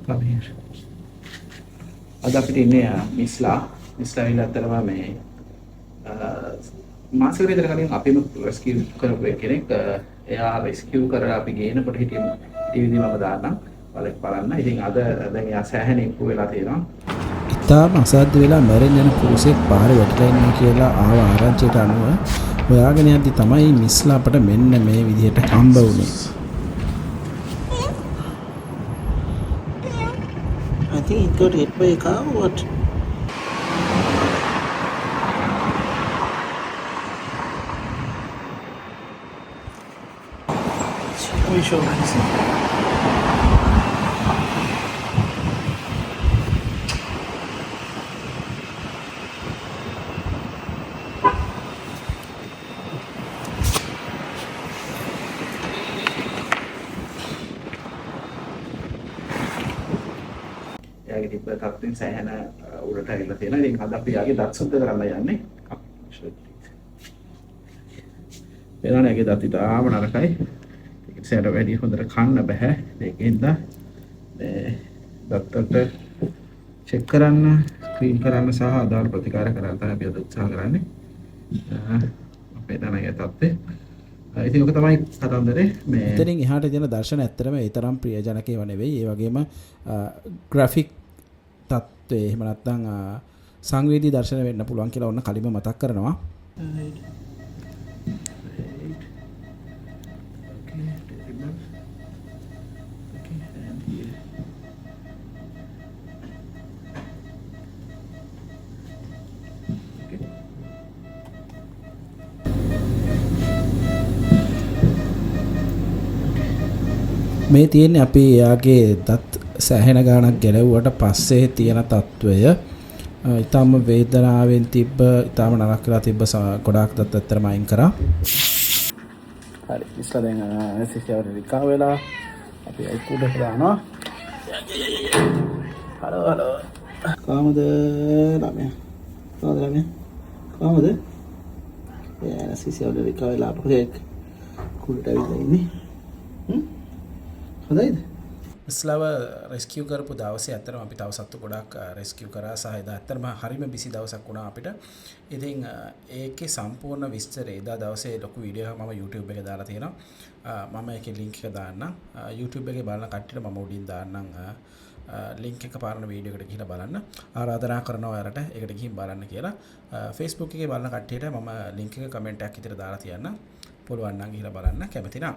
Come here. අද අපිට ඉන්නේ මිස්ලා ඉල්ලතරම මේ මාසෙකට විතර කලින් අපිම රෙස්කියු කරපු කෙනෙක් එයා රෙස්කියු කරලා අපි ගේනකොට හිටියම ටීවී මම දාන්නම් බලන්න. ඉතින් අද දැන් එයා සෑහෙන ඉම්ප්‍රූව් වෙලා තියෙනවා. ඉතාලම අසාධ්‍ය වෙලා මැරෙන්න යන පුරුෂයෙක් පාරේ වැටිලා ඉන්නවා කියලා ආව ආරංචියට අනුව හොයාගෙන යද්දි තමයි මිස්ලා අපට මෙන්න මේ විදිහට හම්බ වුනේ. I think it got hit by a car or what? Let me show you. එයාගේ තිබ්බ තත්ත්වෙන් සෑහෙන උඩට ඇවිල්ලා තියෙනවා. ඉතින් අද අපි යාගේ දත් සුද්ධ කරන්න යන්නේ. එනවානේ යාගේ දත් ඉතාලම නරකයි. ඒක සෑහෙන වැඩි හොඳට කන්න බෑ. ඒකෙන්ද මේ දත්වලට චෙක් කරන්න, ක්ලීන් කරන්න සහ අදාළ ප්‍රතිකාර කරන්න තමයි අපි අද උත්සාහ කරන්නේ. අපේ දනගේ තත්ත්වය. ඉතින් ඔක තමයි කතන්දරේ. මේ එතනින් එහාට දෙන දර්ශන ඇත්තටම ඒ තරම් ප්‍රියජනක ඒවා නෙවෙයි. ඒ වගේම ග්‍රැෆික් තත්ත්වය එහෙම නැත්නම් සංවේදී දර්ශන වෙන්න පුළුවන් කියලා ඔන්න කලින්ම මතක් කරනවා. මේ තියෙන්නේ අපි එයාගේ දත් සෑහෙන ගාණක් ගැලවුවට පස්සේ තියෙන තත්වය. ඊටම වේදනාවෙන් තිබ්බ ඊටම නරක වෙලා තිබ්බ ගොඩාක් දත් ඇත්තටම අයින් කරා. හරි ඉස්ලා දැන් ඇනස්තීසියාවට රිකවර් වෙලා අපි අයි කුඩට දානවා. හලෝ කොහමද ළමයා? කොහමද? ඇනස්තීසියාවට රිකවර් වෙලා අපේ කුඩට ඇවිල්ලා ඉන්නේ. හොඳයිද? ඉස්ලාව රෙස්කියු කරපු දවසේ ඇත්තටම අපි තව සත්තු ගොඩක් රෙස්කියු කරා සහ එදා ඇත්තටම හරිම බිසි දවසක් වුණා අපිට. ඉතින් ඒකේ සම්පූර්ණ විස්තරය එදා දවසේ ලොකු වීඩියෝ එකක් මම YouTube එකේ දාලා තියෙනවා. මම ඒකේ link එක දාන්නම්. YouTube එකේ බලන කට්ටියට මම උඩින් දාන්නම් link එක පාරන වීඩියෝ එකට ගිහිල්ලා බලන්න. ආරාධනා කරනවා ඔයාලට ඒකට ගිහින් බලන්න කියලා. Facebook එකේ බලන කට්ටියට මම link එක comment එකක් විතර දාලා තියන්න. පුළුවන් නම් ගිහිල්ලා බලන්න කැමති නම්.